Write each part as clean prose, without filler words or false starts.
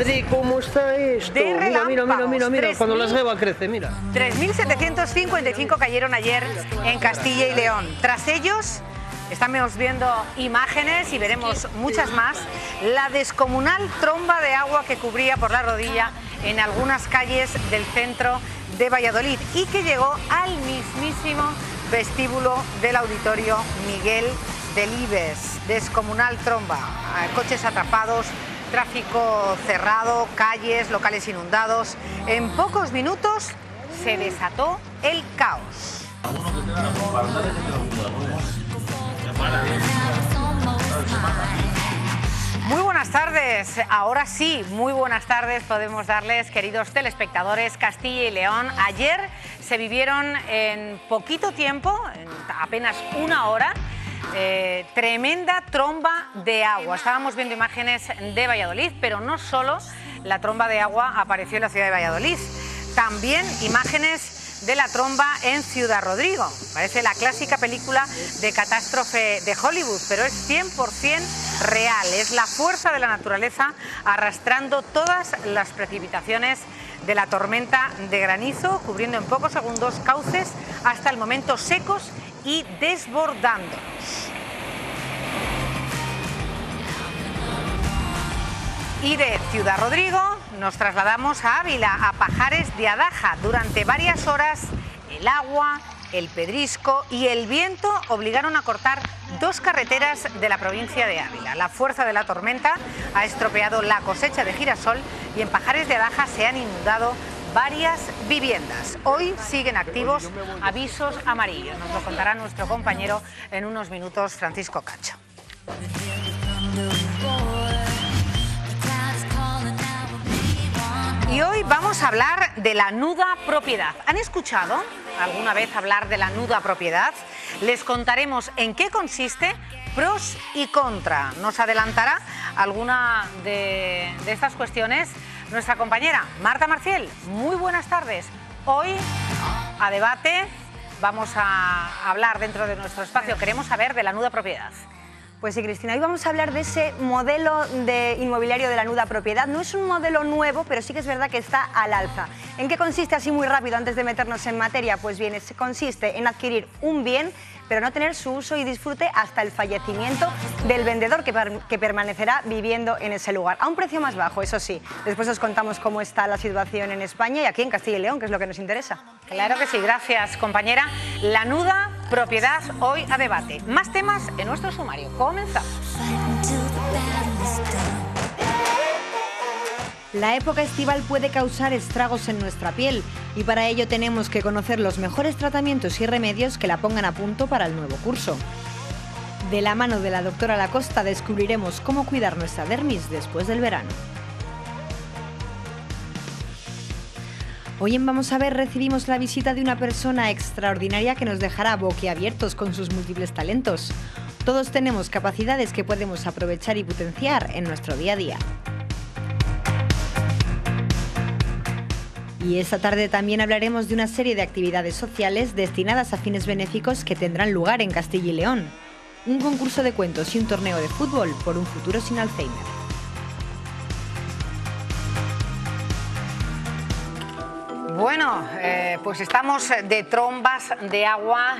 de cómo está esto. De Mira, mira, mira, mira, mira, 3.000. cuando la ceba crece, mira. 3.755 cayeron ayer en Castilla y León. Tras ellos, estamos viendo imágenes y veremos muchas más. La descomunal tromba de agua que cubría por la rodilla en algunas calles del centro de Valladolid y que llegó al mismísimo vestíbulo del Auditorio Miguel Delibes. Descomunal tromba, coches atrapados, tráfico cerrado, calles, locales inundados. En pocos minutos se desató el caos. Muy buenas tardes, ahora sí, muy buenas tardes podemos darles, queridos telespectadores. Castilla y León, ayer se vivieron en poquito tiempo, en apenas una hora, tremenda tromba de agua. Estábamos viendo imágenes de Valladolid, pero no solo la tromba de agua apareció en la ciudad de Valladolid, también imágenes de la tromba en Ciudad Rodrigo. Parece la clásica película de catástrofe de Hollywood, pero es 100% real. Es la fuerza de la naturaleza arrastrando todas las precipitaciones de la tormenta de granizo, cubriendo en pocos segundos cauces hasta el momento secos y desbordándonos. Y de Ciudad Rodrigo nos trasladamos a Ávila, a Pajares de Adaja. Durante varias horas el agua, el pedrisco y el viento obligaron a cortar dos carreteras de la provincia de Ávila. La fuerza de la tormenta ha estropeado la cosecha de girasol y en Pajares de Adaja se han inundado varias viviendas. Hoy siguen activos avisos amarillos. Nos lo contará nuestro compañero en unos minutos, Francisco Cacho. Y hoy vamos a hablar de la nuda propiedad. ¿Han escuchado alguna vez hablar de la nuda propiedad? Les contaremos en qué consiste, pros y contra. Nos adelantará alguna de estas cuestiones nuestra compañera Marta Marciel. Muy buenas tardes. Hoy, a debate, vamos a hablar dentro de nuestro espacio. Queremos saber de la nuda propiedad. Pues sí, Cristina, hoy vamos a hablar de ese modelo de inmobiliario de la nuda propiedad. No es un modelo nuevo, pero sí que es verdad que está al alza. ¿En qué consiste, así muy rápido, antes de meternos en materia? Pues bien, consiste en adquirir un bien, pero no tener su uso y disfrute hasta el fallecimiento del vendedor, que permanecerá viviendo en ese lugar, a un precio más bajo, eso sí. Después os contamos cómo está la situación en España y aquí en Castilla y León, que es lo que nos interesa. Claro que sí, gracias, compañera. La nuda propiedad, hoy a debate. Más temas en nuestro sumario. Comenzamos. La época estival puede causar estragos en nuestra piel y para ello tenemos que conocer los mejores tratamientos y remedios que la pongan a punto para el nuevo curso. De la mano de la doctora Lacosta descubriremos cómo cuidar nuestra dermis después del verano. Hoy en Vamos a ver recibimos la visita de una persona extraordinaria que nos dejará boquiabiertos con sus múltiples talentos. Todos tenemos capacidades que podemos aprovechar y potenciar en nuestro día a día. Y esta tarde también hablaremos de una serie de actividades sociales destinadas a fines benéficos que tendrán lugar en Castilla y León. Un concurso de cuentos y un torneo de fútbol por un futuro sin Alzheimer. Bueno, pues estamos de trombas de agua,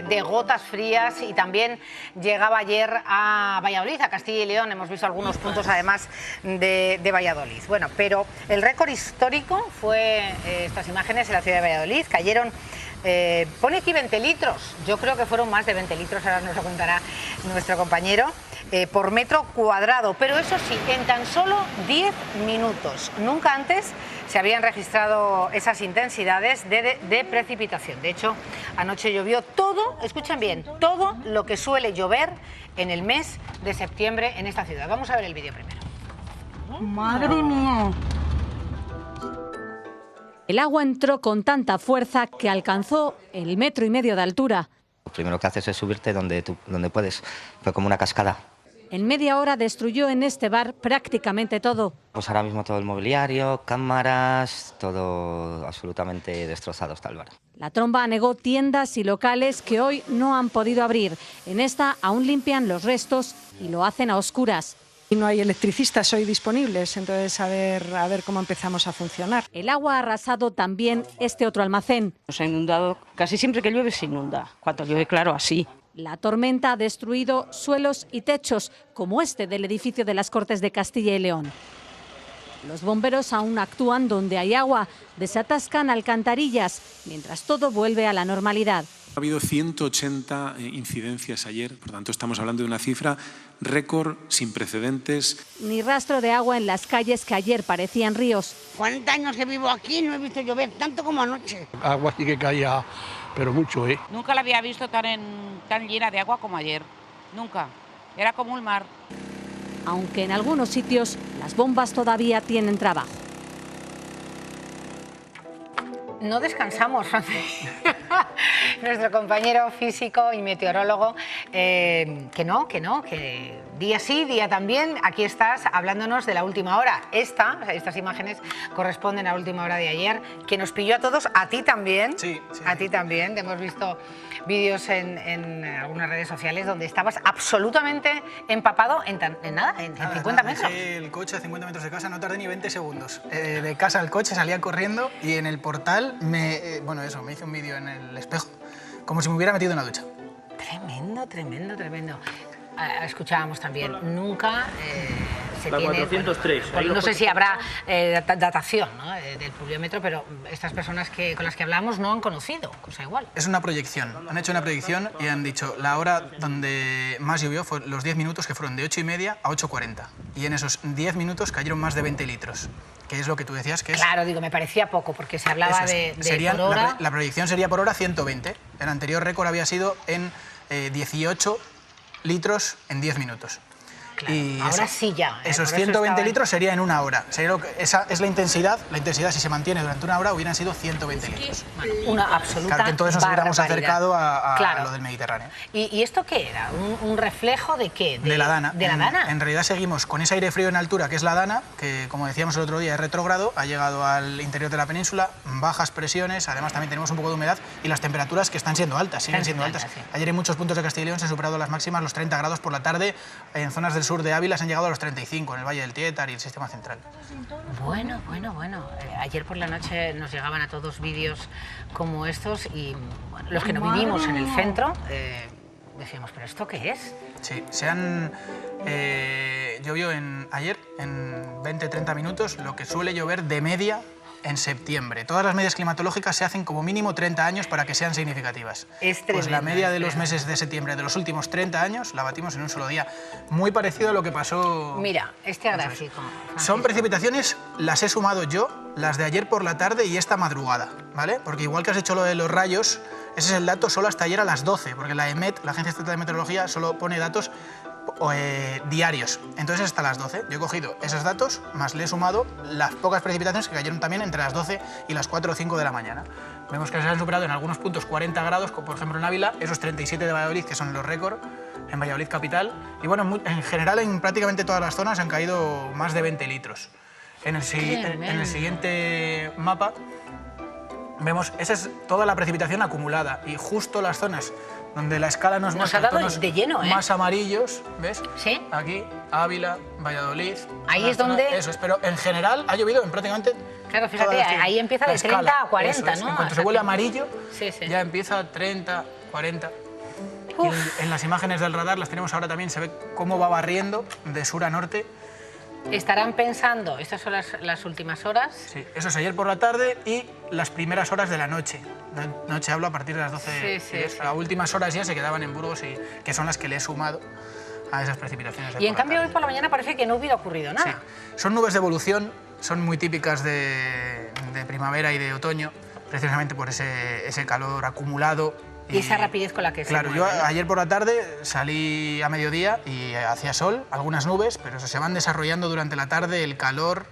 de gotas frías y también llegaba ayer a Valladolid, a Castilla y León. Hemos visto algunos puntos además de Valladolid. Bueno, pero el récord histórico fue estas imágenes en la ciudad de Valladolid. Cayeron, pone aquí 20 litros, yo creo que fueron más de 20 litros, ahora nos lo contará nuestro compañero, por metro cuadrado. Pero eso sí, en tan solo 10 minutos. Nunca antes se habían registrado esas intensidades de precipitación. De hecho, anoche llovió todo, escuchen bien, todo lo que suele llover en el mes de septiembre en esta ciudad. Vamos a ver el vídeo primero. ¡Madre mía! El agua entró con tanta fuerza que alcanzó el 1,5 metros de altura. Lo primero que haces es subirte donde puedes. Fue como una cascada. En media hora destruyó en este bar prácticamente todo. Pues ahora mismo todo el mobiliario, cámaras, todo absolutamente destrozado está el bar. La tromba anegó tiendas y locales que hoy no han podido abrir. En esta aún limpian los restos y lo hacen a oscuras. Y no hay electricistas hoy disponibles, entonces a ver cómo empezamos a funcionar. El agua ha arrasado también este otro almacén. Se ha inundado, casi siempre que llueve se inunda. Cuando llueve, claro, así. La tormenta ha destruido suelos y techos, como este del edificio de las Cortes de Castilla y León. Los bomberos aún actúan donde hay agua, desatascan alcantarillas, mientras todo vuelve a la normalidad. Ha habido 180 incidencias ayer, por tanto estamos hablando de una cifra récord, sin precedentes. Ni rastro de agua en las calles que ayer parecían ríos. 40 años que vivo aquí no he visto llover tanto como anoche. Agua sí que caía, pero mucho, ¿eh? Nunca la había visto tan llena de agua como ayer, nunca. Era como un mar. Aunque en algunos sitios las bombas todavía tienen trabajo. No descansamos, nuestro compañero físico y meteorólogo, que día sí, día también, aquí estás hablándonos de la última hora. Estas imágenes corresponden a la última hora de ayer, que nos pilló a todos, a ti también. Sí. A ti también, hemos visto vídeos en algunas redes sociales donde estabas absolutamente empapado en 50 metros. Dejé el coche a 50 metros de casa, no tardé ni 20 segundos. De casa al coche salía corriendo y en el portal me hice un vídeo en el espejo, como si me hubiera metido en la ducha. Tremendo. Escuchábamos también, nunca se la tiene... 403. No sé si habrá datación, ¿no?, del pluviómetro, pero estas personas con las que hablamos no han conocido, cosa igual. Es una proyección, han hecho una proyección y han dicho la hora donde más llovió fue los 10 minutos, que fueron de 8:30 a 8:40. Y en esos 10 minutos cayeron más de 20 litros, que es lo que tú decías que es... Claro, me parecía poco, porque se hablaba de por hora... La proyección sería por hora 120. El anterior récord había sido en 18 litros en 10 minutos. Claro, y ahora sí ya. Esos 120 litros sería en una hora. Esa es la intensidad. La intensidad, si se mantiene durante una hora, hubieran sido 120 litros. Una absoluta Claro, que entonces nos hubiéramos acercado a claro. lo del Mediterráneo. ¿Y esto qué era? ¿Un reflejo de qué? De la Dana. ¿De la Dana? En realidad seguimos con ese aire frío en altura, que es la Dana, que, como decíamos el otro día, es retrógrado, ha llegado al interior de la península, bajas presiones, además también tenemos un poco de humedad y las temperaturas que están siendo altas, siguen siendo altas. Sí. Ayer en muchos puntos de Castilla y León se han superado las máximas, los 30 grados por la tarde. En zonas del sur de Ávila se han llegado a los 35, en el Valle del Tietar y el Sistema Central. Bueno. Ayer por la noche nos llegaban a todos vídeos como estos y bueno, los que no vivimos en el centro decíamos, ¿pero esto qué es? Sí, llovió ayer en 20-30 minutos lo que suele llover de media en septiembre. Todas las medias climatológicas se hacen como mínimo 30 años para que sean significativas. Pues la media de los meses de septiembre de los últimos 30 años la batimos en un solo día. Muy parecido a lo que pasó... Mira, este gráfico. Son precipitaciones, las he sumado yo, las de ayer por la tarde y esta madrugada, ¿vale? Porque igual que has hecho lo de los rayos, ese es el dato solo hasta ayer a las 12, porque la EMET, la Agencia Estatal de Meteorología, solo pone datos diarios, entonces hasta las 12. Yo he cogido esos datos, más le he sumado las pocas precipitaciones que cayeron también entre las 12 y las 4 o 5 de la mañana. Vemos que se han superado en algunos puntos 40 grados, como por ejemplo en Ávila, esos 37 de Valladolid, que son los récords, en Valladolid capital, y bueno, en general en prácticamente todas las zonas han caído más de 20 litros. En el siguiente mapa vemos, esa es toda la precipitación acumulada, y justo las zonas donde la escala nos ha dado de lleno, más amarillos, ¿ves? Sí. Aquí, Ávila, Valladolid. Ahí es donde... Eso es, pero en general ha llovido en prácticamente... Claro, fíjate, ahí empieza de 30 a 40, es. ¿no? En cuanto se vuelve amarillo, sí. ya empieza 30, 40... Y en las imágenes del radar, las tenemos ahora también, se ve cómo va barriendo de sur a norte. Estarán pensando, estas son las últimas horas. Sí, eso es ayer por la tarde y las primeras horas de la noche. La noche hablo a partir de las 12. Sí. Las últimas horas ya se quedaban en Burgos, y que son las que le he sumado a esas precipitaciones. Y en cambio hoy por la mañana parece que no hubiera ocurrido nada. Sí. Son nubes de evolución, son muy típicas de primavera y de otoño, precisamente por ese calor acumulado. Y esa rapidez con la que claro, se mueve. yo ayer por la tarde salí a mediodía y hacía sol, algunas nubes, pero se van desarrollando durante la tarde, el calor,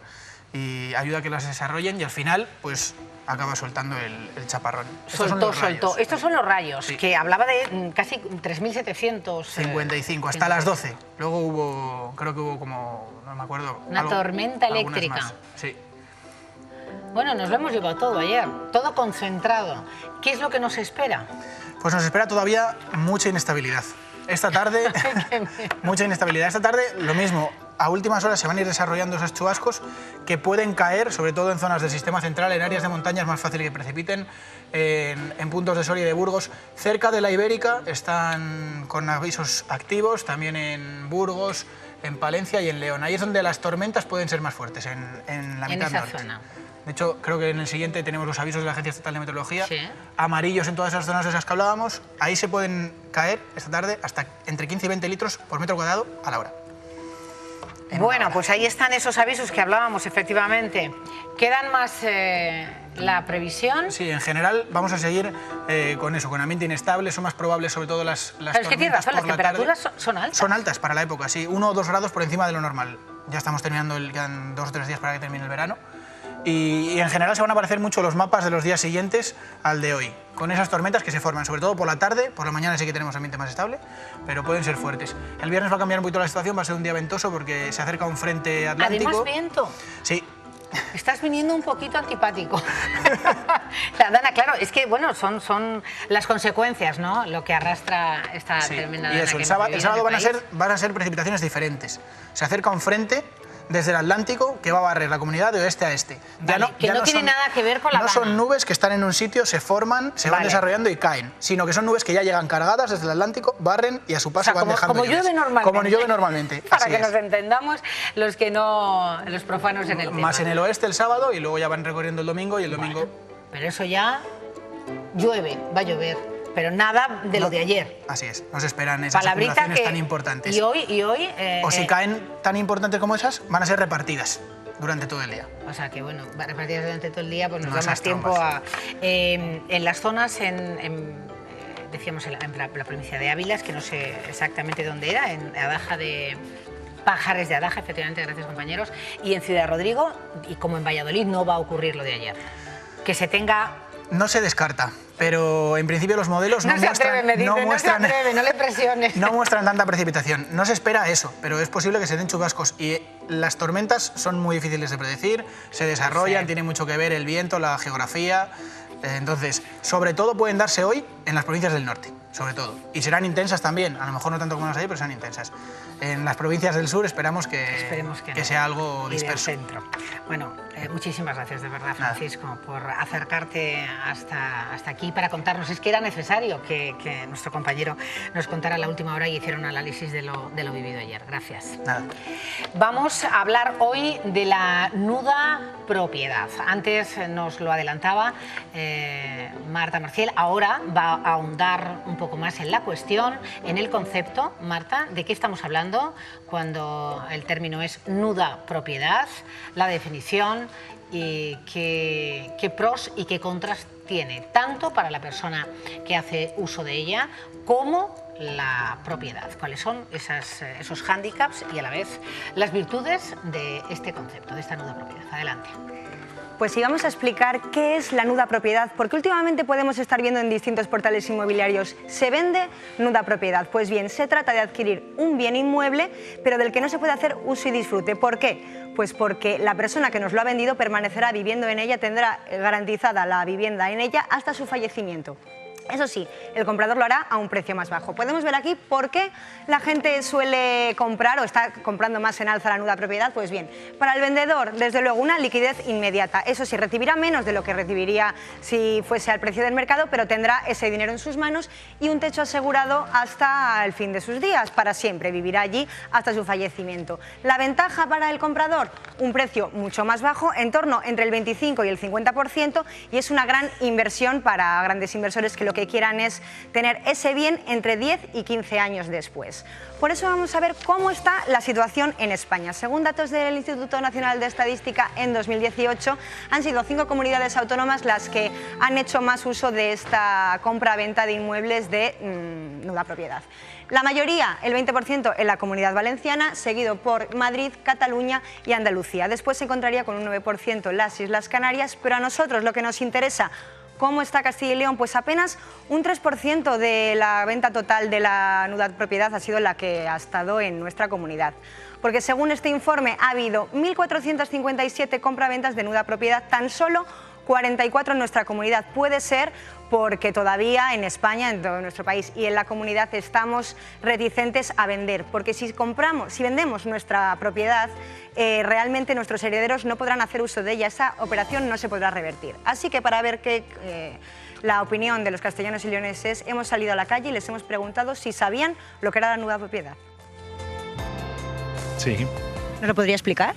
y ayuda a que las desarrollen, y al final pues acaba soltando el chaparrón. Soltó. Estos son los rayos, sí. Que hablaba de casi 3.700... 55, hasta las 12. Luego creo que hubo como, no me acuerdo... Una tormenta eléctrica. Más. Sí. Bueno, nos lo hemos llevado todo ayer, todo concentrado. ¿Qué es lo que nos espera? Pues nos espera todavía mucha inestabilidad. Esta tarde, mucha inestabilidad. Esta tarde, lo mismo. a últimas horas se van a ir desarrollando esos chubascos que pueden caer, sobre todo en zonas del sistema central, en áreas de montaña es más fácil que precipiten, en puntos de Soria y de Burgos. Cerca de la Ibérica están con avisos activos, también en Burgos, en Palencia y en León. Ahí es donde las tormentas pueden ser más fuertes, en la mitad norte. Zona. De hecho, creo que en el siguiente tenemos los avisos de la Agencia Estatal de Meteorología, amarillos en todas esas zonas de esas que hablábamos. Ahí se pueden caer esta tarde hasta entre 15 y 20 litros por metro cuadrado a la hora. Bueno, pues ahí están esos avisos que hablábamos, efectivamente. ¿Quedan más la previsión? Sí, en general vamos a seguir con eso, con ambiente inestable. Son más probables sobre todo las Pero es que tienes razón, las temperaturas son altas. Son altas para la época, sí. 1 o 2 grados por encima de lo normal. Ya estamos terminando, quedan 2 o 3 días para que termine el verano. Y en general se van a parecer mucho los mapas de los días siguientes al de hoy, con esas tormentas que se forman, sobre todo por la tarde. Por la mañana sí que tenemos ambiente más estable, pero pueden ser fuertes. El viernes va a cambiar un poquito la situación, va a ser un día ventoso porque se acerca un frente atlántico. Además, viento. Sí. Estás viniendo un poquito antipático. Dana, claro, es que bueno, son las consecuencias, ¿no? Lo que arrastra esta tremenda... Y eso, el sábado van a ser precipitaciones diferentes. Se acerca un frente desde el Atlántico que va a barrer la comunidad de oeste a este. Que no tiene nada que ver con la No son nubes que están en un sitio, se forman, se van desarrollando y caen, sino que son nubes que ya llegan cargadas desde el Atlántico, barren y a su paso van dejando como llueve normalmente. Como llueve normalmente. Para que nos entendamos los profanos en el tema. Más en el oeste el sábado y luego ya van recorriendo el domingo y el domingo... Pero eso ya llueve, va a llover. Pero nada de lo de ayer. Así es, nos esperan esas acumulaciones tan importantes. Y hoy... o si caen tan importantes como esas, van a ser repartidas durante todo el día. O sea que bueno, repartidas durante todo el día, pues nos da más tiempo a... en las zonas, decíamos en la provincia de Ávila, que no sé exactamente dónde era, en Adaja de... Pajares de Adaja, efectivamente, gracias compañeros, y en Ciudad Rodrigo, y como en Valladolid, no va a ocurrir lo de ayer. Que se tenga... No se descarta, pero en principio los modelos no le presiones. No muestran tanta precipitación. No se espera eso, pero es posible que se den chubascos. Y las tormentas son muy difíciles de predecir, se desarrollan, tiene mucho que ver el viento, la geografía. Entonces, sobre todo pueden darse hoy en las provincias del norte, sobre todo. Y serán intensas también, a lo mejor no tanto como las de ayer, pero serán intensas. En las provincias del sur esperemos que sea algo disperso. Bueno, muchísimas gracias de verdad, Francisco, por acercarte hasta aquí para contarnos. Es que era necesario que nuestro compañero nos contara la última hora y hiciera un análisis de lo vivido ayer. Gracias. Nada. Vamos a hablar hoy de la nuda propiedad. Antes nos lo adelantaba Marta Marcial, ahora va a ahondar un poco más en la cuestión, en el concepto. Marta, ¿de qué estamos hablando cuando el término es nuda propiedad? La definición y qué pros y qué contras tiene, tanto para la persona que hace uso de ella como la propiedad. ¿Cuáles son esos hándicaps y a la vez las virtudes de este concepto, de esta nuda propiedad? Adelante. Pues sí, vamos a explicar qué es la nuda propiedad, porque últimamente podemos estar viendo en distintos portales inmobiliarios, ¿se vende nuda propiedad? Pues bien, se trata de adquirir un bien inmueble, pero del que no se puede hacer uso y disfrute. ¿Por qué? Pues porque la persona que nos lo ha vendido permanecerá viviendo en ella, tendrá garantizada la vivienda en ella hasta su fallecimiento. Eso sí, el comprador lo hará a un precio más bajo. Podemos ver aquí por qué la gente suele comprar o está comprando más en alza la nuda propiedad. Pues bien, para el vendedor, desde luego, una liquidez inmediata. Eso sí, recibirá menos de lo que recibiría si fuese al precio del mercado, pero tendrá ese dinero en sus manos y un techo asegurado hasta el fin de sus días, para siempre. Vivirá allí hasta su fallecimiento. La ventaja para el comprador, un precio mucho más bajo, en torno entre el 25 y el 50%, y es una gran inversión para grandes inversores que lo que quieran es tener ese bien entre 10 y 15 años después. Por eso vamos a ver cómo está la situación en España. Según datos del Instituto Nacional de Estadística, en 2018 han sido 5 comunidades autónomas las que han hecho más uso de esta compra-venta de inmuebles de nuda propiedad. La mayoría, el 20%, en la Comunidad Valenciana, seguido por Madrid, Cataluña y Andalucía. Después se encontraría con un 9% en las Islas Canarias, pero a nosotros lo que nos interesa, ¿cómo está Castilla y León? Pues apenas un 3% de la venta total de la nuda propiedad ha sido la que ha estado en nuestra comunidad. Porque según este informe ha habido 1.457 compraventas de nuda propiedad, tan solo 44 en nuestra comunidad. Puede ser porque todavía en España, en todo nuestro país y en la comunidad estamos reticentes a vender, porque si vendemos nuestra propiedad, realmente nuestros herederos no podrán hacer uso de ella, esa operación no se podrá revertir. Así que para ver la opinión de los castellanos y leoneses, hemos salido a la calle y les hemos preguntado si sabían lo que era la nuda propiedad. Sí. ¿Nos lo podría explicar?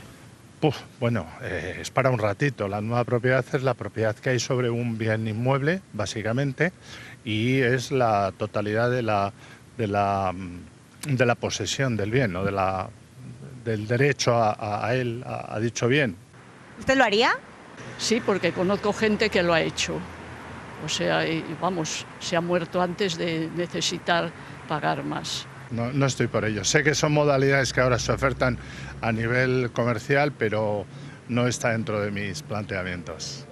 Bueno, es para un ratito. La nueva propiedad es la propiedad que hay sobre un bien inmueble, básicamente, y es la totalidad de la posesión del bien, ¿no? del derecho a él, a dicho bien. ¿Usted lo haría? Sí, porque conozco gente que lo ha hecho. O sea, vamos, se ha muerto antes de necesitar pagar más. No estoy por ello. Sé que son modalidades que ahora se ofertan a nivel comercial, pero no está dentro de mis planteamientos.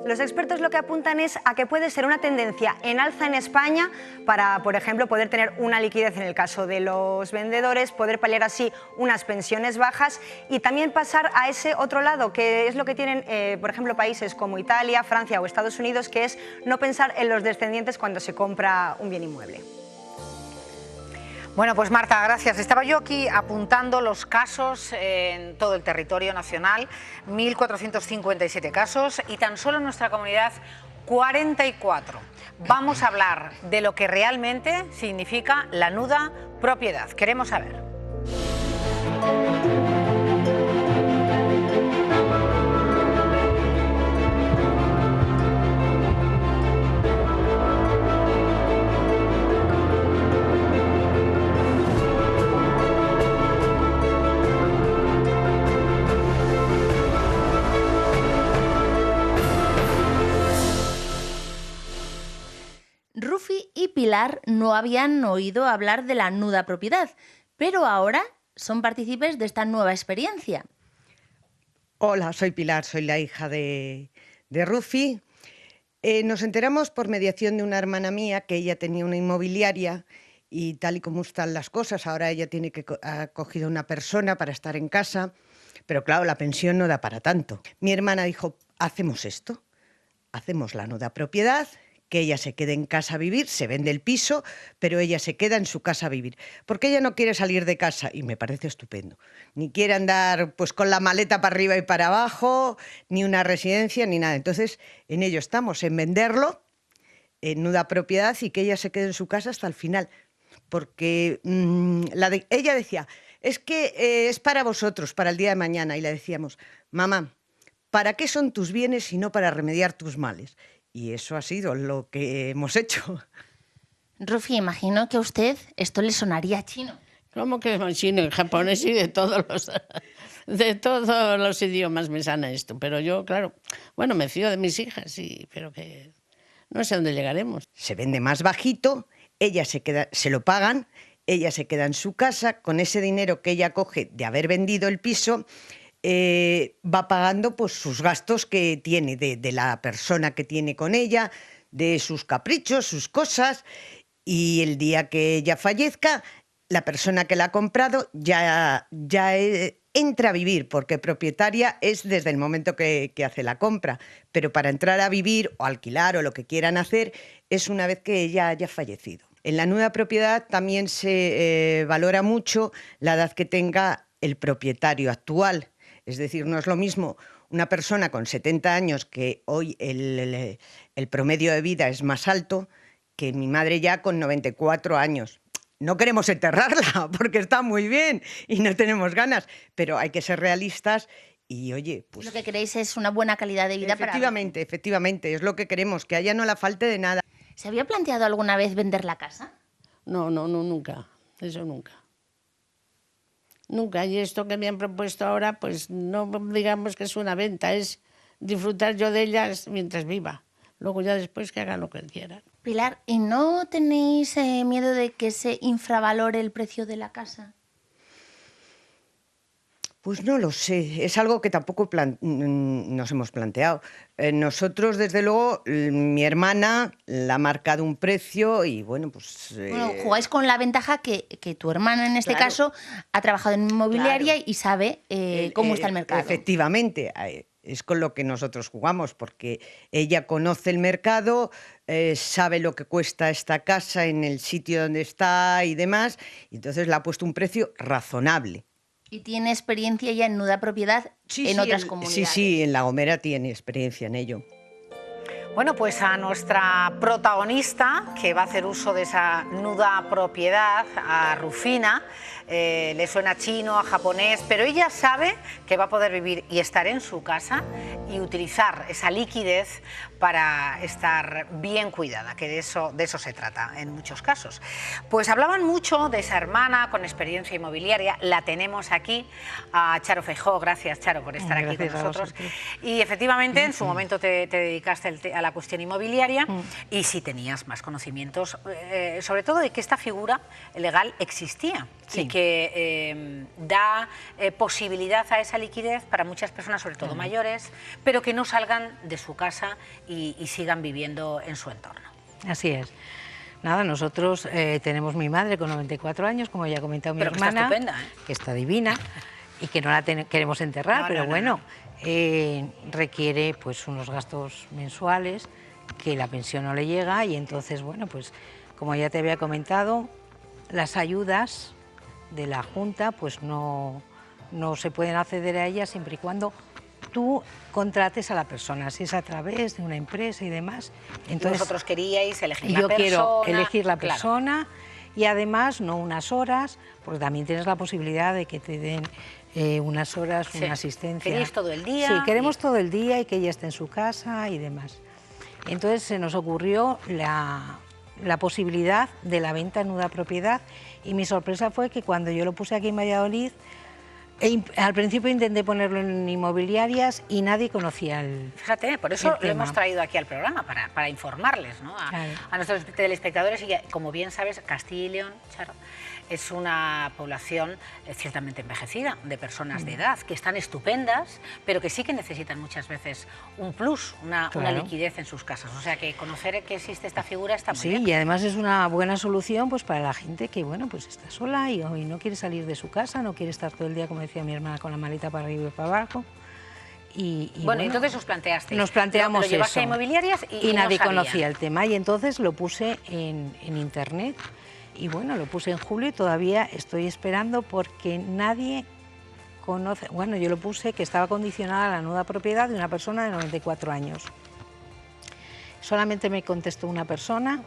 Los expertos lo que apuntan es a que puede ser una tendencia en alza en España para, por ejemplo, poder tener una liquidez en el caso de los vendedores, poder paliar así unas pensiones bajas y también pasar a ese otro lado, que es lo que tienen, por ejemplo, países como Italia, Francia o Estados Unidos, que es no pensar en los descendientes cuando se compra un bien inmueble. Bueno, pues Marta, gracias. Estaba yo aquí apuntando los casos en todo el territorio nacional, 1.457 casos y tan solo en nuestra comunidad 44. Vamos a hablar de lo que realmente significa la nuda propiedad. Queremos saber. Rufi y Pilar no habían oído hablar de la nuda propiedad, pero ahora son partícipes de esta nueva experiencia. Hola, soy Pilar, soy la hija de Rufi. Nos enteramos por mediación de una hermana mía que ella tenía una inmobiliaria y tal y como están las cosas, ahora ella ha cogido una persona para estar en casa, pero claro, la pensión no da para tanto. Mi hermana dijo, hacemos esto, hacemos la nuda propiedad, que ella se quede en casa a vivir, se vende el piso, pero ella se queda en su casa a vivir, porque ella no quiere salir de casa, y me parece estupendo. Ni quiere andar pues con la maleta para arriba y para abajo, ni una residencia, ni nada. Entonces, en ello estamos, en venderlo, en nuda propiedad, y que ella se quede en su casa hasta el final. Porque ella decía, es que es para vosotros, para el día de mañana, y le decíamos, mamá, ¿para qué son tus bienes si no para remediar tus males? Y eso ha sido lo que hemos hecho. Rufi, imagino que a usted esto le sonaría chino. ¿Cómo que chino? En japonés y de todos los idiomas me sana esto. Pero yo, claro, bueno, me fío de mis hijas, sí, pero que no sé a dónde llegaremos. Se vende más bajito, ella se queda, se lo pagan, ella se queda en su casa, con ese dinero que ella coge de haber vendido el piso, va pagando pues sus gastos que tiene de la persona que tiene con ella, de sus caprichos, sus cosas, y el día que ella fallezca, la persona que la ha comprado ya entra a vivir, porque propietaria es desde el momento que hace la compra, pero para entrar a vivir o alquilar o lo que quieran hacer es una vez que ella haya fallecido. En la nuda propiedad también se valora mucho la edad que tenga el propietario actual. Es decir, no es lo mismo una persona con 70 años, que hoy el promedio de vida es más alto, que mi madre ya con 94 años. No queremos enterrarla porque está muy bien y no tenemos ganas, pero hay que ser realistas y, oye, pues... Lo que queréis es una buena calidad de vida para... Efectivamente, es lo que queremos, que a ella no la falte de nada. ¿Se había planteado alguna vez vender la casa? No, nunca. Eso nunca. Nunca. Y esto que me han propuesto ahora, pues no digamos que es una venta, es disfrutar yo de ellas mientras viva. Luego ya después que hagan lo que quieran. Pilar, ¿y no tenéis miedo de que se infravalore el precio de la casa? Pues no lo sé, es algo que tampoco nos hemos planteado. Nosotros, desde luego, mi hermana la ha marcado un precio y bueno, pues... Bueno, jugáis con la ventaja que tu hermana, en este caso, ha trabajado en inmobiliaria y sabe cómo está el mercado. Efectivamente, es con lo que nosotros jugamos, porque ella conoce el mercado, sabe lo que cuesta esta casa en el sitio donde está y demás, y entonces le ha puesto un precio razonable. ¿Y tiene experiencia ya en nuda propiedad en otras comunidades? Sí, en La Gomera tiene experiencia en ello. Bueno, pues a nuestra protagonista, que va a hacer uso de esa nuda propiedad, a Rufina, le suena chino, a japonés, pero ella sabe que va a poder vivir y estar en su casa y utilizar esa liquidez para estar bien cuidada, que de eso se trata en muchos casos. Pues hablaban mucho de esa hermana con experiencia inmobiliaria, la tenemos aquí, a Charo Feijóo. Gracias, Charo, por estar aquí con nosotros. Y efectivamente, en su momento te dedicaste a la cuestión inmobiliaria y sí tenías más conocimientos, sobre todo de que esta figura legal existía y que da posibilidad a esa liquidez para muchas personas, sobre todo mayores, pero que no salgan de su casa y sigan viviendo en su entorno. Así es. Nada, nosotros tenemos mi madre con 94 años, como ya ha comentado mi hermana, está estupenda, que está divina y que no la queremos enterrar, pero bueno, requiere pues unos gastos mensuales que la pensión no le llega y entonces, bueno, pues como ya te había comentado, las ayudas de la Junta pues no se pueden acceder a ellas siempre y cuando tú contrates a la persona, si es a través de una empresa y demás. Entonces, vosotros queríais elegir la persona. Yo quiero elegir la claro. persona y además no unas horas, porque también tienes la posibilidad de que te den unas horas, una asistencia. ¿Queréis todo el día? Sí, queremos todo el día y que ella esté en su casa y demás. Entonces se nos ocurrió la posibilidad de la venta en nuda propiedad y mi sorpresa fue que cuando yo lo puse aquí en Valladolid, al principio intenté ponerlo en inmobiliarias y nadie conocía el Fíjate, por eso lo tema. hemos traído aquí al programa, para informarles, ¿no? A nuestros telespectadores. Y como bien sabes, Castilla y León, Charo, es una población ciertamente envejecida, de personas de edad, que están estupendas, pero que sí que necesitan muchas veces un plus, una liquidez en sus casas. O sea que conocer que existe esta figura está muy bien. Sí, y además es una buena solución pues para la gente que bueno pues está sola y no quiere salir de su casa, no quiere estar todo el día, como decía mi hermana, con la maleta para arriba y para abajo. Y bueno, entonces os planteasteis. Nos planteamos lo llevaste eso. a inmobiliarias y nadie no conocía el tema y entonces lo puse en internet. Y bueno, lo puse en julio y todavía estoy esperando porque nadie conoce. Bueno, yo lo puse que estaba condicionada a la nuda propiedad de una persona de 94 años. Solamente me contestó una persona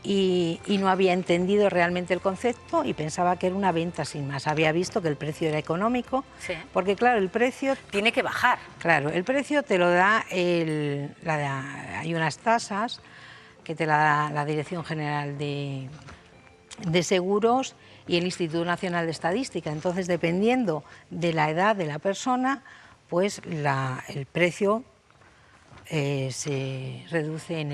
y no había entendido realmente el concepto y pensaba que era una venta sin más. Había visto que el precio era económico, porque claro, el precio tiene que bajar. Claro, el precio te lo da hay unas tasas que te la da la Dirección General de Seguros y el Instituto Nacional de Estadística. Entonces, dependiendo de la edad de la persona, pues el precio se reduce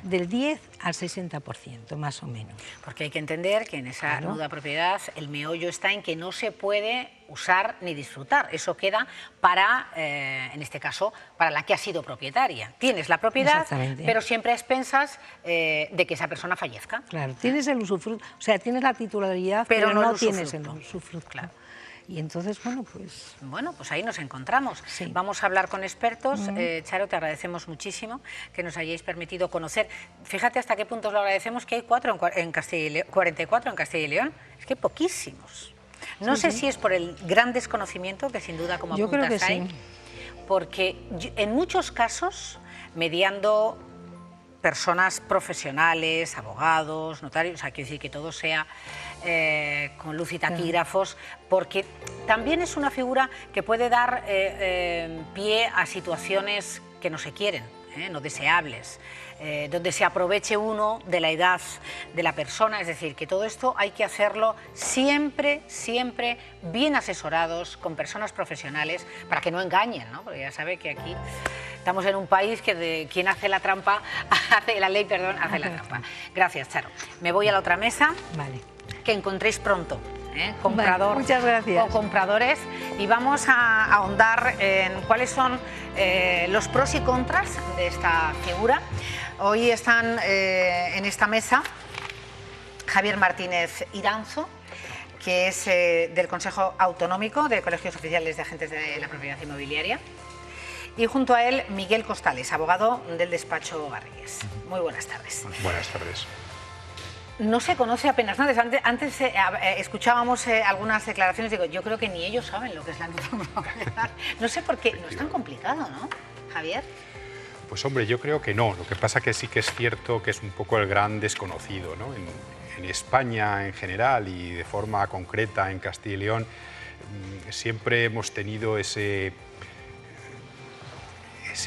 del 10 al 60%, más o menos. Porque hay que entender que en esa nuda propiedad el meollo está en que no se puede usar ni disfrutar. Eso queda para, en este caso, para la que ha sido propietaria. Tienes la propiedad, pero siempre a expensas de que esa persona fallezca. Claro, tienes el usufructo, o sea, tienes la titularidad, pero no tienes el usufructo. Claro. Y entonces, bueno, pues ahí nos encontramos. Sí. Vamos a hablar con expertos. Charo, te agradecemos muchísimo que nos hayáis permitido conocer. Fíjate hasta qué punto os lo agradecemos, que hay 44 en Castilla y León. Es que poquísimos. No sé si es por el gran desconocimiento, que sin duda como apuntas yo creo que hay, porque en muchos casos, mediando personas profesionales, abogados, notarios, o sea, quiero decir que todo sea con luz y taquígrafos, porque también es una figura que puede dar pie a situaciones que no se quieren, no deseables, donde se aproveche uno de la edad de la persona. Es decir, que todo esto hay que hacerlo siempre, siempre bien asesorados, con personas profesionales, para que no engañen, ¿no? Porque ya sabe que aquí estamos en un país que quien hace la trampa, hace la trampa. Gracias, Charo. Me voy a la otra mesa. Vale. Que encontréis pronto, comprador, muchas gracias. o compradores, y vamos a ahondar en cuáles son los pros y contras de esta figura. Hoy están en esta mesa Javier Martínez Iranzo, que es del Consejo Autonómico de Colegios Oficiales de Agentes de la Propiedad Inmobiliaria, Y junto a él, Miguel Costales, abogado del despacho Garrigues. Muy buenas tardes. Buenas tardes. No se conoce apenas nada. Antes escuchábamos algunas declaraciones, digo, yo creo que ni ellos saben lo que es la nuda propiedad. No sé por qué, no es tan complicado, ¿no, Javier? Pues hombre, yo creo que no. Lo que pasa que sí que es cierto que es un poco el gran desconocido, ¿no? En España en general y de forma concreta en Castilla y León siempre hemos tenido ese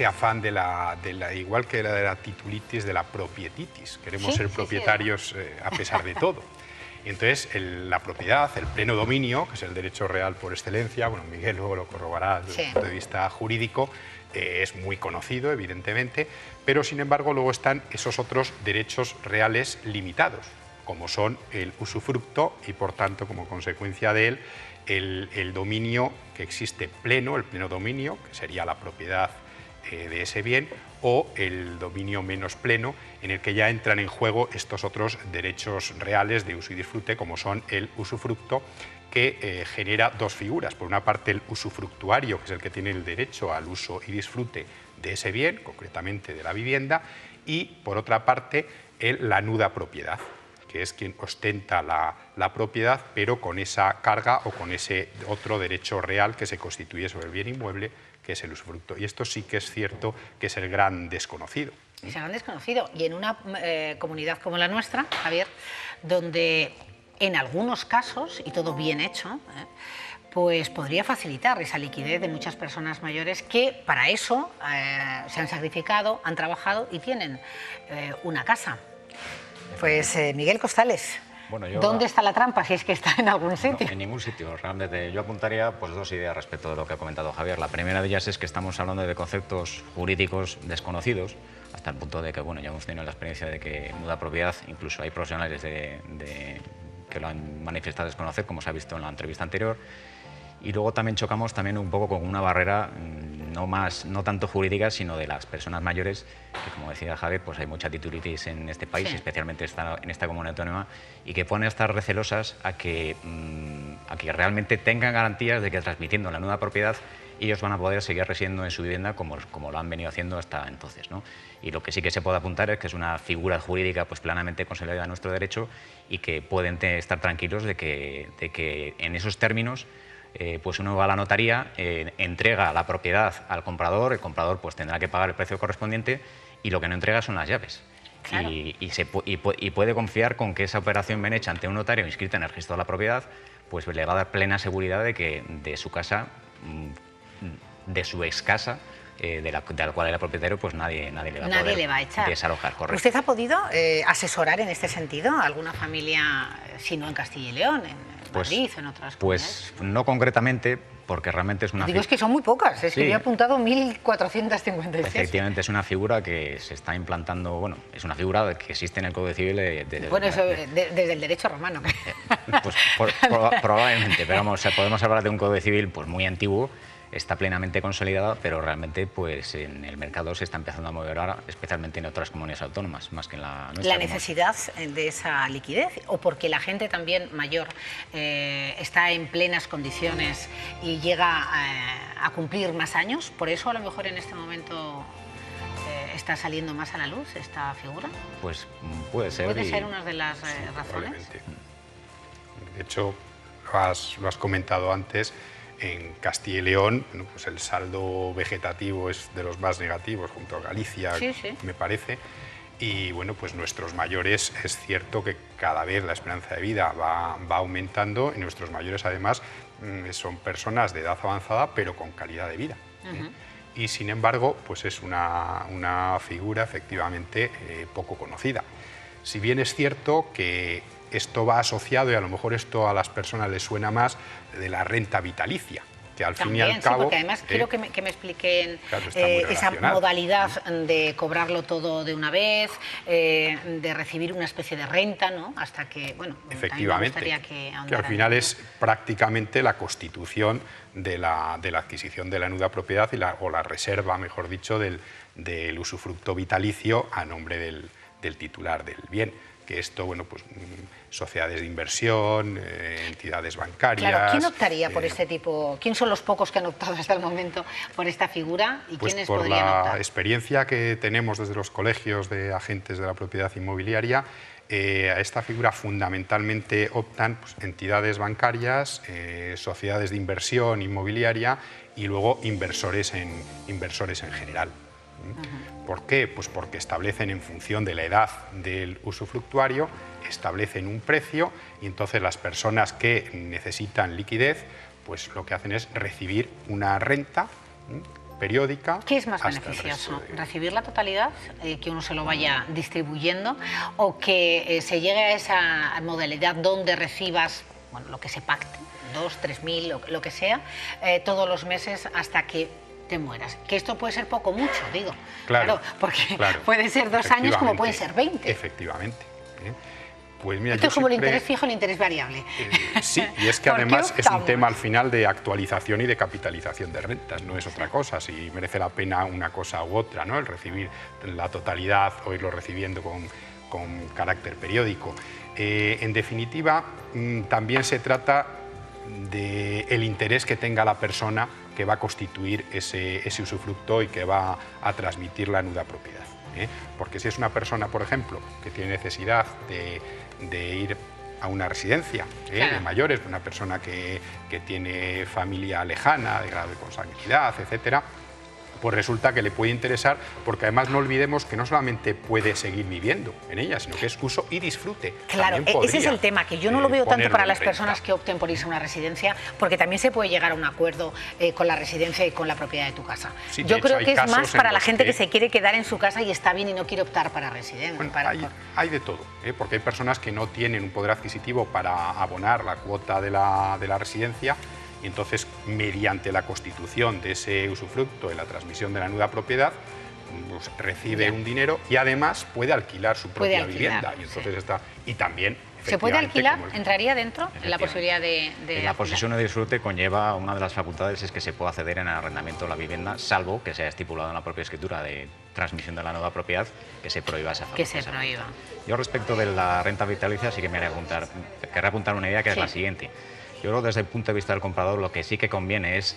afán de la igual que de la titulitis, de la propietitis. Queremos ser propietarios a pesar de todo. Y entonces la propiedad, el pleno dominio, que es el derecho real por excelencia, bueno, Miguel luego lo corroborará desde el punto de vista jurídico, es muy conocido, evidentemente, pero sin embargo luego están esos otros derechos reales limitados, como son el usufructo y por tanto como consecuencia de él el dominio que existe pleno, el pleno dominio, que sería la propiedad de ese bien, o el dominio menos pleno, en el que ya entran en juego estos otros derechos reales de uso y disfrute, como son el usufructo, que genera dos figuras. Por una parte, el usufructuario, que es el que tiene el derecho al uso y disfrute de ese bien, concretamente de la vivienda, y por otra parte, la nuda propiedad, que es quien ostenta la propiedad, pero con esa carga o con ese otro derecho real que se constituye sobre el bien inmueble, que es el usufructo. Y esto sí que es cierto que es el gran desconocido. Es el gran desconocido. Y en una comunidad como la nuestra, Javier, donde en algunos casos, y todo bien hecho, pues podría facilitar esa liquidez de muchas personas mayores que para eso se han sacrificado, han trabajado y tienen una casa. Pues Miguel Costales, bueno, ¿dónde está la trampa, si es que está en algún sitio? No, en ningún sitio. Realmente yo apuntaría pues dos ideas respecto de lo que ha comentado Javier. La primera de ellas es que estamos hablando de conceptos jurídicos desconocidos, hasta el punto de que bueno, ya hemos tenido la experiencia de que nuda propiedad, incluso hay profesionales que lo han manifestado desconocer, como se ha visto en la entrevista anterior. Y luego también chocamos un poco con una barrera no tanto jurídica, sino de las personas mayores, que como decía Javier, pues hay mucha titulitis en este país, especialmente en esta comunidad autónoma, y que pone a estar recelosas a que realmente tengan garantías de que transmitiendo la nuda propiedad ellos van a poder seguir residiendo en su vivienda como lo han venido haciendo hasta entonces, ¿no? Y lo que sí que se puede apuntar es que es una figura jurídica pues plenamente consolidada en nuestro derecho y que pueden estar tranquilos de que en esos términos pues uno va a la notaría, entrega la propiedad al comprador, el comprador pues tendrá que pagar el precio correspondiente y lo que no entrega son las llaves. Claro. Y puede confiar con que esa operación bien hecha ante un notario inscrito en el registro de la propiedad pues le va a dar plena seguridad de que de su casa, de su ex casa, de la cual era propietario, pues nadie le va a poder desalojar. Correcto. ¿Usted ha podido asesorar en este sentido a alguna familia, si no en Castilla y León, en Madrid, en otras comunidades? Pues no concretamente, porque realmente es una... Digo, es que son muy pocas, es que yo he apuntado 1.456. Efectivamente, es una figura que se está implantando, bueno, es una figura que existe en el Código Civil desde el derecho romano. Pues probablemente, pero vamos, podemos hablar de un Código Civil pues muy antiguo, está plenamente consolidada, pero realmente pues en el mercado se está empezando a mover ahora, especialmente en otras comunidades autónomas, más que en la nuestra. ¿La necesidad de esa liquidez o porque la gente también mayor está en plenas condiciones y llega a cumplir más años? ¿Por eso a lo mejor en este momento está saliendo más a la luz esta figura? Pues puede ser. ¿Puede ser una de las razones? De hecho, lo has comentado antes. En Castilla y León, bueno, pues el saldo vegetativo es de los más negativos, junto a Galicia, me parece. Y bueno, pues nuestros mayores, es cierto que cada vez la esperanza de vida va aumentando y nuestros mayores además son personas de edad avanzada, pero con calidad de vida. Y sin embargo, pues es una figura efectivamente poco conocida. Si bien es cierto que esto va asociado, y a lo mejor esto a las personas les suena más, de la renta vitalicia, que al fin y al cabo... Sí, porque además quiero que me expliquen esa modalidad de cobrarlo todo de una vez, de recibir una especie de renta, ¿no? Hasta que, bueno, efectivamente, me gustaría que al final es prácticamente la constitución de la adquisición de la nuda propiedad o la reserva, mejor dicho, del usufructo vitalicio a nombre del titular del bien. que esto, bueno, pues sociedades de inversión, entidades bancarias... Claro, ¿quién optaría por este tipo? ¿Quién son los pocos que han optado hasta el momento por esta figura y pues quiénes por podrían la optar? experiencia que tenemos desde los colegios de agentes de la propiedad inmobiliaria, a esta figura fundamentalmente optan pues, entidades bancarias, sociedades de inversión inmobiliaria y luego inversores en general. ¿Por qué? Pues porque establecen en función de la edad del usufructuario, establecen un precio y entonces las personas que necesitan liquidez, pues lo que hacen es recibir una renta periódica. ¿Qué es más beneficioso? ¿Recibir la totalidad, que uno se lo vaya distribuyendo, o que se llegue a esa modalidad donde recibas, bueno, lo que se pacte, 2.000, 3.000, lo que sea, todos los meses hasta que te mueras? Que esto puede ser poco mucho, digo. Claro, porque puede ser 2 años como pueden ser 20. Efectivamente. Pues mira, esto es como el interés fijo y el interés variable. Sí, y es que además es un tema al final de actualización y de capitalización de rentas, no es otra cosa, si merece la pena una cosa u otra, ¿no? El recibir la totalidad o irlo recibiendo con carácter periódico. En definitiva, también se trata del interés que tenga la persona que va a constituir ese usufructo y que va a transmitir la nuda propiedad. Porque si es una persona, por ejemplo, que tiene necesidad de ir a una residencia de mayores, una persona que tiene familia lejana, de grado de consanguinidad, etcétera, pues resulta que le puede interesar, porque además no olvidemos que no solamente puede seguir viviendo en ella, sino que es uso y disfrute. Claro, ese es el tema, que yo no lo veo tanto para las personas que opten por irse a una residencia, porque también se puede llegar a un acuerdo con la residencia y con la propiedad de tu casa. Sí, yo creo que es más para la gente que se quiere quedar en su casa y está bien y no quiere optar para residencia. Bueno, hay de todo, porque hay personas que no tienen un poder adquisitivo para abonar la cuota de la residencia, y entonces, mediante la constitución de ese usufructo en la transmisión de la nuda propiedad, pues, recibe un dinero y además puede alquilar su propia vivienda. Y entonces y también... ¿Se puede alquilar? ¿Entraría dentro en la posibilidad de la posesión o disfrute conlleva, una de las facultades es que se puede acceder en el arrendamiento de la vivienda, salvo que sea estipulado en la propia escritura de transmisión de la nueva propiedad, que se prohíba esa facultad. Que se prohíba. Yo respecto de la renta vitalicia sí que me querría apuntar una idea que es la siguiente. Yo creo que desde el punto de vista del comprador lo que sí que conviene es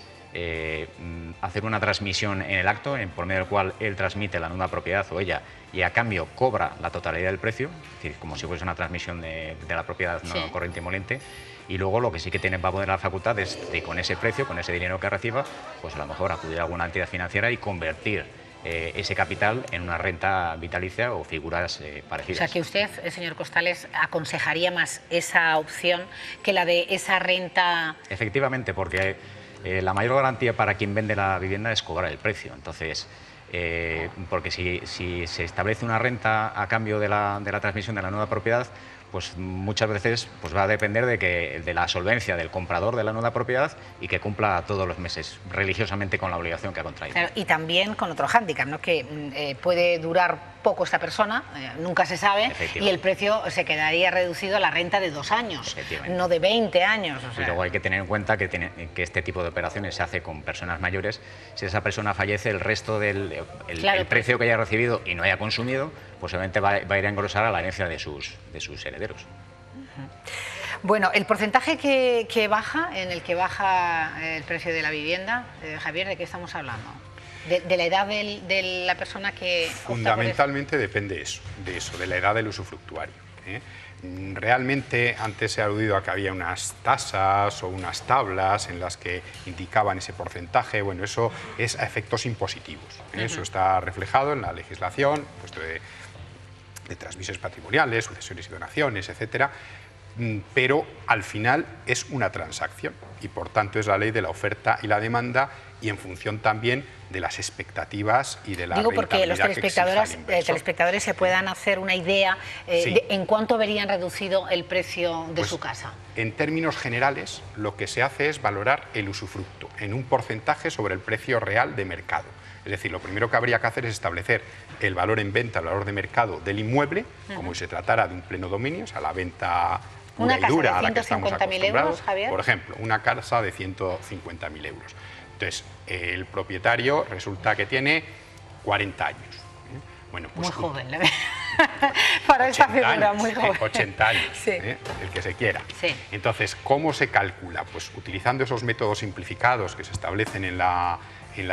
hacer una transmisión en el acto, por medio del cual él transmite la nuda propiedad o ella y a cambio cobra la totalidad del precio, es decir, como si fuese una transmisión de la propiedad no corriente y moliente, y luego lo que sí que va a poder la facultad es de con ese precio, con ese dinero que reciba, pues a lo mejor acudir a alguna entidad financiera y convertir ese capital en una renta vitalicia o figuras parecidas. O sea que usted, señor Costales, aconsejaría más esa opción que la de esa renta... Efectivamente, porque la mayor garantía para quien vende la vivienda es cobrar el precio. Entonces, porque si se establece una renta a cambio de la transmisión de la nueva propiedad, pues muchas veces pues va a depender de la solvencia del comprador de la nueva propiedad y que cumpla todos los meses religiosamente con la obligación que ha contraído. Claro, y también con otro hándicap, ¿no? Que puede durar poco esta persona, nunca se sabe, y el precio se quedaría reducido a la renta de 2 años, no de 20 años. O sea. Y luego hay que tener en cuenta que este tipo de operaciones se hace con personas mayores. Si esa persona fallece, el resto del precio que haya recibido y no haya consumido, pues obviamente va a ir a engrosar a la herencia de sus herederos. Bueno, el porcentaje que baja, en el que baja el precio de la vivienda, Javier, ¿de qué estamos hablando? ¿De la edad de la persona que fundamentalmente depende de la edad del usufructuario. Realmente antes se ha aludido a que había unas tasas o unas tablas en las que indicaban ese porcentaje. Bueno, eso es a efectos impositivos. Eso está reflejado en la legislación pues, de transmisiones patrimoniales, sucesiones y donaciones, etcétera. Pero al final es una transacción y por tanto es la ley de la oferta y la demanda y en función también de las expectativas y de la rentabilidad porque los telespectadores se puedan hacer una idea de en cuánto verían reducido el precio de su casa. En términos generales, lo que se hace es valorar el usufructo en un porcentaje sobre el precio real de mercado. Es decir, lo primero que habría que hacer es establecer el valor en venta, el valor de mercado del inmueble, como si se tratara de un pleno dominio, o sea, la venta pura y dura a la que estamos acostumbrados. Javier. Por ejemplo, una casa de 150.000 euros. Entonces, el propietario resulta que tiene 40 años. Bueno, pues muy joven, ¿eh? Para esta figura, años, muy joven. 80 años, Sí. el que se quiera. Sí. Entonces, ¿cómo se calcula? Pues utilizando esos métodos simplificados que se establecen en la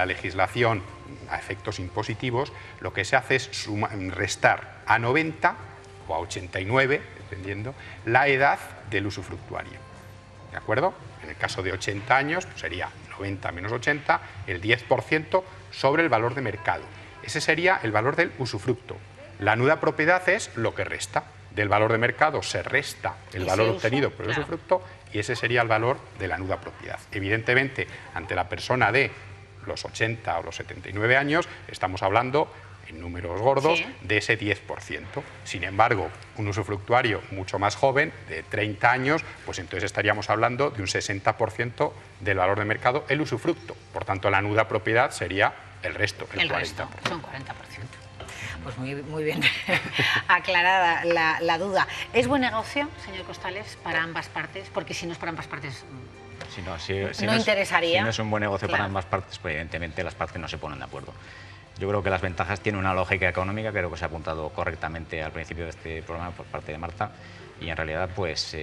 legislación a efectos impositivos, lo que se hace es restar a 90 o a 89, dependiendo, la edad del usufructuario. ¿De acuerdo? En el caso de 80 años, pues sería 90 menos 80, el 10% sobre el valor de mercado. Ese sería el valor del usufructo. La nuda propiedad es lo que resta. Del valor de mercado se resta el valor obtenido por el usufructo y ese sería el valor de la nuda propiedad. Evidentemente, ante la persona de los 80 o los 79 años, estamos hablando en números gordos, de ese 10%. Sin embargo, un usufructuario mucho más joven, de 30 años, pues entonces estaríamos hablando de un 60% del valor de mercado, el usufructo. Por tanto, la nuda propiedad sería el resto, el 40%. Resto, son 40%. Pues muy bien aclarada la duda. ¿Es buen negocio, señor Costales, para ambas partes? Porque si no es para ambas partes... Si no interesaría. Si no es un buen negocio para Claro. ambas partes, pues evidentemente las partes no se ponen de acuerdo. Yo creo que las ventajas tienen una lógica económica, creo que se ha apuntado correctamente al principio de este programa por parte de Marta, y en realidad pues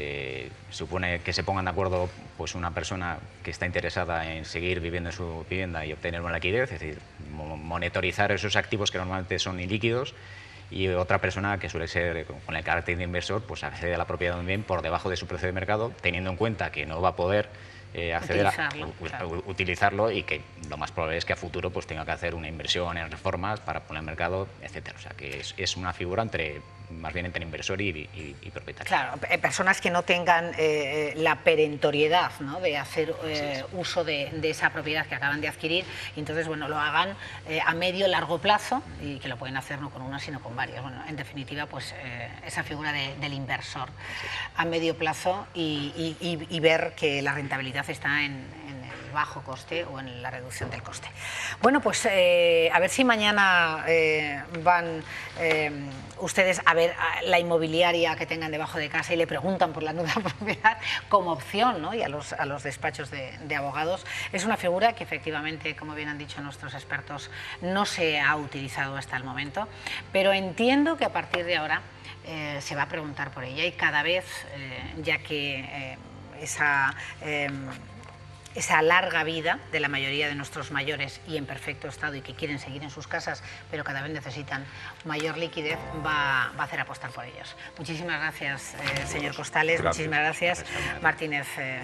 supone que se pongan de acuerdo pues una persona que está interesada en seguir viviendo en su vivienda y obtener una liquidez, es decir, monitorizar esos activos que normalmente son ilíquidos, y otra persona que suele ser con el carácter de inversor, pues accede a la propiedad de un bien por debajo de su precio de mercado, teniendo en cuenta que no va a poder acceder utilizarlo y que lo más probable es que a futuro pues tenga que hacer una inversión en reformas para poner en el mercado, etcétera. O sea que es una figura más bien entre inversor y propietario. Claro, personas que no tengan la perentoriedad, ¿no?, de hacer uso de esa propiedad que acaban de adquirir, y entonces bueno, lo hagan a medio largo plazo, y que lo pueden hacer no con una sino con varias. Bueno, en definitiva, pues esa figura del inversor a medio plazo y ver que la rentabilidad está en el bajo coste o en la reducción del coste. Bueno, pues a ver si mañana van ustedes a ver la inmobiliaria que tengan debajo de casa y le preguntan por la nuda propiedad como opción, ¿no?, y a los despachos de abogados. Es una figura que efectivamente, como bien han dicho nuestros expertos, no se ha utilizado hasta el momento, pero entiendo que a partir de ahora se va a preguntar por ella, y cada vez, ya que esa larga vida de la mayoría de nuestros mayores y en perfecto estado y que quieren seguir en sus casas, pero cada vez necesitan mayor liquidez, va a hacer apostar por ellos. Muchísimas gracias, señor Costales. Muchísimas gracias,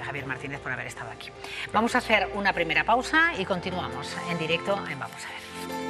Javier Martínez, por haber estado aquí. Vamos a hacer una primera pausa y continuamos en directo en Vamos a ver.